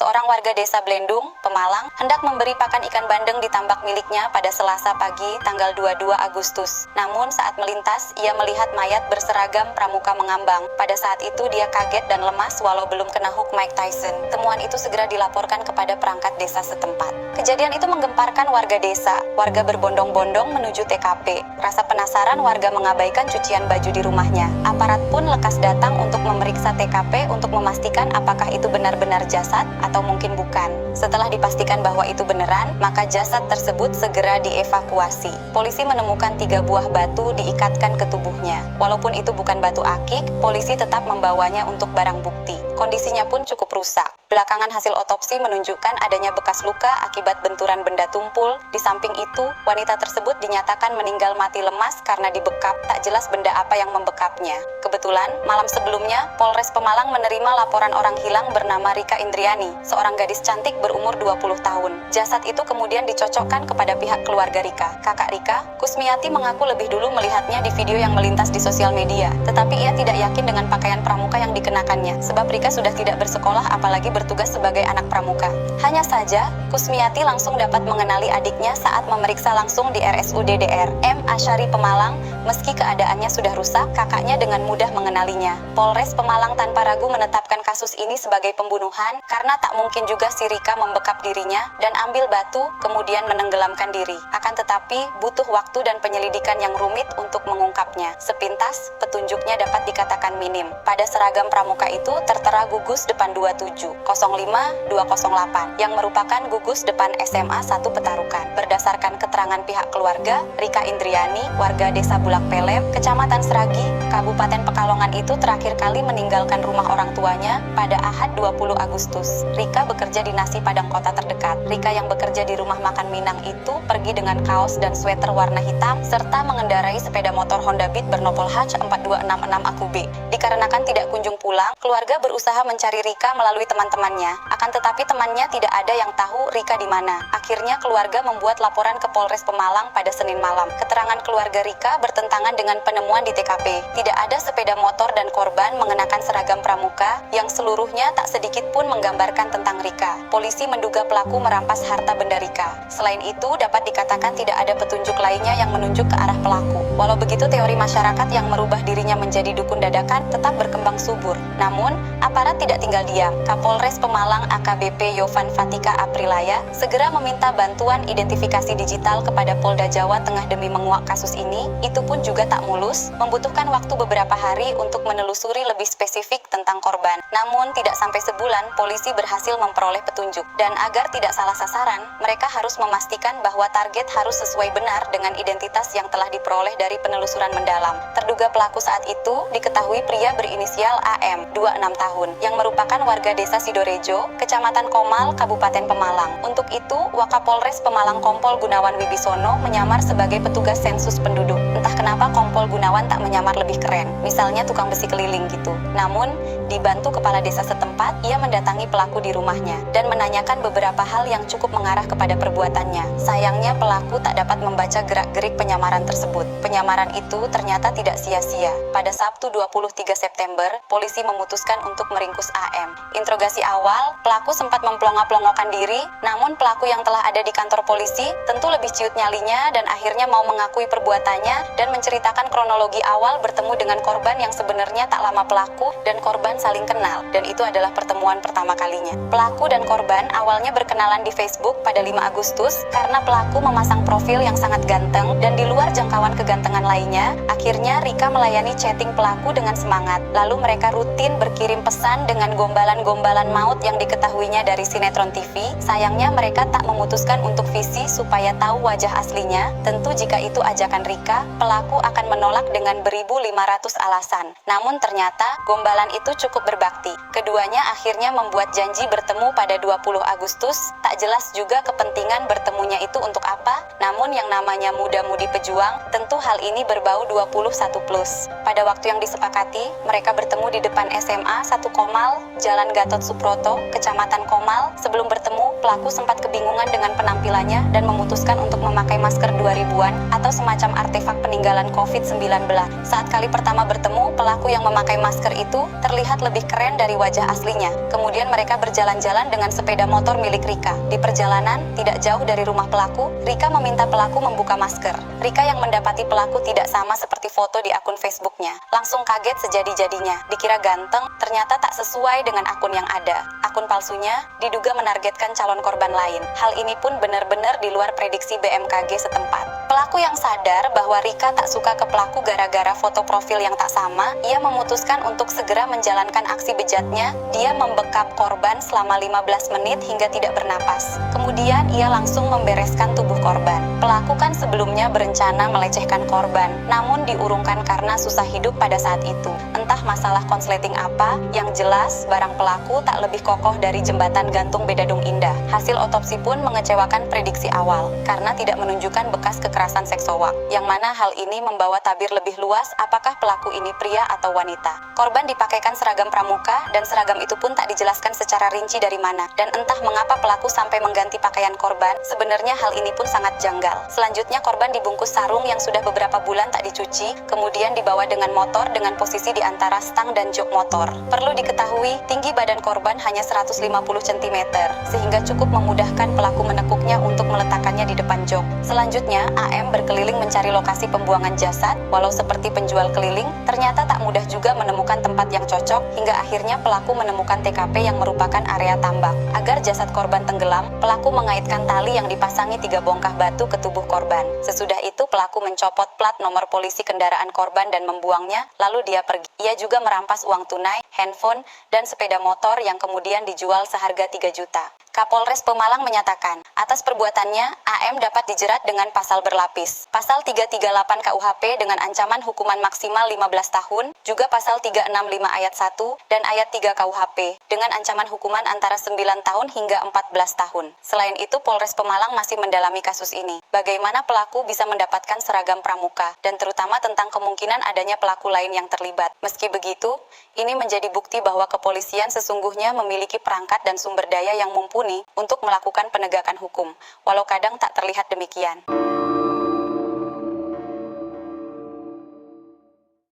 seorang warga desa Blendung, Pemalang, hendak memberi pakan ikan bandeng di tambak miliknya pada Selasa pagi, tanggal 22 Agustus. Namun saat melintas, ia melihat mayat berseragam pramuka mengambang. Pada saat itu dia kaget dan lemas walau belum kena hook Mike Tyson. Temuan itu segera dilaporkan kepada perangkat desa setempat. Kejadian itu menggemparkan warga desa. Warga berbondong-bondong menuju TKP. Rasa penasaran warga mengabaikan cucian baju di rumahnya. Aparat pun lekas datang untuk memeriksa TKP untuk memastikan apakah itu benar-benar jasad atau mungkin bukan. Setelah dipastikan bahwa itu beneran, maka jasad tersebut segera dievakuasi. Polisi menemukan 3 buah batu diikatkan ke tubuhnya. Walaupun itu bukan batu akik, polisi tetap membawanya untuk barang bukti. Kondisinya pun cukup rusak. Belakangan hasil otopsi menunjukkan adanya bekas luka akibat benturan benda tumpul. Di samping itu, wanita tersebut dinyatakan meninggal mati lemas karena dibekap. Tak jelas benda apa yang membekapnya. Kebetulan, malam sebelumnya, Polres Pemalang menerima laporan orang hilang bernama Rika Indriani, seorang gadis cantik berumur 20 tahun. Jasad itu kemudian dicocokkan kepada pihak keluarga Rika. Kakak Rika, Kusmiati, mengaku lebih dulu melihatnya di video yang melintas di sosial media. Tetapi ia tidak yakin dengan pakaian pramuka yang dikenakannya, sebab Rika sudah tidak bersekolah apalagi bertugas sebagai anak pramuka. Hanya saja, Kusmiati langsung dapat mengenali adiknya saat memeriksa langsung di RSUD Dr. M. Asyari Pemalang. Meski keadaannya sudah rusak, kakaknya dengan mudah mengenalinya. Polres Pemalang tanpa ragu menetapkan kasus ini sebagai pembunuhan karena tak mungkin juga si Rika membekap dirinya dan ambil batu kemudian menenggelamkan diri. Akan tetapi, butuh waktu dan penyelidikan yang rumit untuk mengungkapnya. Sepintas, petunjuknya dapat dikatakan minim. Pada seragam pramuka itu tertera gugus depan 27 05 208 yang merupakan gugus depan SMA 1 Petarukan. Berdasarkan keterangan pihak keluarga, Rika Indriani, warga desa Bulak Pelem, Kecamatan Seragi, Kabupaten Pekalongan itu terakhir kali meninggalkan rumah orang tuanya pada Ahad 20 Agustus. Rika bekerja di nasi Padang kota terdekat. Rika yang bekerja di rumah makan Minang itu pergi dengan kaos dan sweater warna hitam serta mengendarai sepeda motor Honda Beat bernopol H4266 AKUB. Dikarenakan tidak kunjung pulang, keluarga berusaha mencari Rika melalui teman-temannya. Akan tetapi temannya tidak ada yang tahu Rika di mana. Akhirnya keluarga membuat laporan ke Polres Pemalang pada Senin malam. Keterangan keluarga Rika bertentangan dengan penemuan di TKP. Tidak ada sepeda motor dan korban mengenakan seragam pramuka yang seluruhnya tak sedikit pun menggambarkan tentang Rika. Polisi menduga pelaku merampas harta benda Rika. Selain itu, dapat dikatakan tidak ada petunjuk lainnya yang menunjuk ke arah pelaku. Walau begitu, teori masyarakat yang merubah dirinya menjadi dukun dadakan tetap berkembang subur. Namun, aparat tidak tinggal diam. Kapolres Pemalang AKBP Yovan Fatika Aprilaya segera meminta bantuan identifikasi digital kepada Polda Jawa Tengah demi menguak kasus ini. Itu pun juga tak mulus, membutuhkan waktu beberapa hari untuk menelusuri lebih spesifik tentang korban. Namun, tidak sampai sebulan, polisi berhasil memperoleh petunjuk. Dan agar tidak salah sasaran, mereka harus memastikan bahwa target harus sesuai benar dengan identitas yang telah diperoleh dari penelusuran mendalam. Terduga pelaku saat itu diketahui pria berinisial AM, 26 tahun, yang merupakan warga desa Sidorejo, Kecamatan Komal, Kabupaten Pemalang. Untuk itu, Wakapolres Pemalang Kompol Gunawan Wibisono menyamar sebagai petugas sensus penduduk. Entah kenapa Kompol Gunawan tak menyamar lebih keren, misalnya tukang besi keliling gitu. Namun, dibantu kepala desa setempat, ia mendatangi pelaku di rumahnya dan menanyakan beberapa hal yang cukup mengarah kepada perbuatannya. Sayangnya pelaku tak dapat membaca gerak-gerik penyamaran tersebut. Penyamaran itu ternyata tidak sia-sia. Pada Sabtu 23 September, polisi memutuskan untuk meringkus AM. Interogasi awal, pelaku sempat memplonga-plongokan diri, namun pelaku yang telah ada di kantor polisi tentu lebih ciut nyalinya dan akhirnya mau mengakui perbuatannya dan menceritakan kronologi awal bertemu dengan korban yang sebenarnya tak lama pelaku dan korban saling kenal, dan itu adalah pertemuan pertama kalinya. Pelaku dan korban awalnya berkenalan di Facebook pada 5 Agustus karena pelaku memasang profil yang sangat ganteng dan di luar jangkauan kegantengan lainnya. Akhirnya Rika melayani chatting pelaku dengan semangat. Lalu mereka rutin berkirim pesan dengan gombalan-gombalan maut yang diketahuinya dari sinetron TV. Sayangnya mereka tak memutuskan untuk visi supaya tahu wajah aslinya. Tentu jika itu ajakan Rika, pelaku akan menolak dengan beribu 500 alasan. Namun ternyata gombalan itu cukup berbakti. Keduanya akhirnya membuat janji bertemu pada 20 Agustus. Tak jelas juga kepentingan bertemunya itu untuk apa. Namun yang namanya muda-mudi pejuang, tentu hal ini berbau 21+. Pada waktu yang disepakati, mereka bertemu di depan SMA 1 Komal, Jalan Gatot Subroto, Kecamatan Komal. Sebelum bertemu, pelaku sempat kebingungan dengan penampilannya dan memutuskan untuk memakai masker 2000-an atau semacam artefak peninggalan COVID-19. Saat kali pertama bertemu, pelaku yang memakai masker itu terlihat lebih keren dari wajah aslinya. Kemudian mereka berjalan-jalan dengan sepeda motor milik Rika. Di perjalanan, tidak jauh dari rumah pelaku, Rika meminta pelaku membuka masker. Rika yang mendapati pelaku tidak sama seperti foto di akun Facebooknya. Langsung kaget sejadi-jadinya. Dikira ganteng, ternyata tak sesuai dengan akun yang ada. Akun palsunya diduga menargetkan calon korban lain. Hal ini pun benar-benar di luar prediksi BMKG setempat. Pelaku yang sadar bahwa Rika tak suka ke pelaku gara-gara foto profil yang tak sama, ia memutuskan untuk segera menjalankan aksi bejatnya. Dia membekap korban selama 15 menit hingga tidak bernapas. Kemudian ia langsung membereskan tubuh korban. Pelaku kan sebelumnya berencana melecehkan korban, namun diurungkan karena susah hidup pada saat itu. Entah masalah konsleting apa, yang jelas barang pelaku tak lebih kokoh dari jembatan gantung Bedadung Indah. Hasil otopsi pun mengecewakan prediksi awal, karena tidak menunjukkan bekas kekerasan seksual, yang mana hal ini membawa tabir lebih luas apakah pelaku ini pria atau wanita. Korban dipakaikan seragam pramuka, dan seragam itu pun tak dijelaskan secara rinci dari mana, dan entah mengapa pelaku sampai mengganti pakaian korban. Sebenarnya hal ini pun sangat janggal. Selanjutnya korban dibungkus sarung yang sudah beberapa bulan tak dicuci, kemudian dibawa dengan motor dengan posisi di antara stang dan jok motor. Perlu diketahui, tinggi badan korban hanya 150 cm, sehingga cukup memudahkan pelaku menekuknya untuk meletakkannya di depan jok. Selanjutnya, AM berkeliling mencari lokasi pembuangan jasad. Walau seperti penjual keliling, ternyata tak mudah juga menemukan tempat yang cocok, hingga akhirnya pelaku menemukan TKP yang merupakan area tambak. Agar jasad korban tenggelam, pelaku mengaitkan tali yang dipasangi 3 bongkah batu ke tubuh korban. Sesudah itu pelaku mencopot plat nomor polisi kendaraan korban dan membuangnya, lalu dia pergi. Ia juga merampas uang tunai, handphone, dan sepeda motor yang kemudian dijual seharga 3 juta. Kapolres Pemalang menyatakan, atas perbuatannya, AM dapat dijerat dengan pasal berlapis. Pasal 338 KUHP dengan ancaman hukuman maksimal 15 tahun, juga pasal 365 ayat 1 dan ayat 3 KUHP, dengan ancaman hukuman antara 9 tahun hingga 14 tahun. Selain itu, Polres Pemalang masih mendalami kasus ini. Bagaimana pelaku bisa mendapatkan seragam pramuka, dan terutama tentang kemungkinan adanya pelaku lain yang terlibat. Meski begitu, ini menjadi bukti bahwa kepolisian sesungguhnya memiliki perangkat dan sumber daya yang mumpuni untuk melakukan penegakan hukum, walau kadang tak terlihat demikian.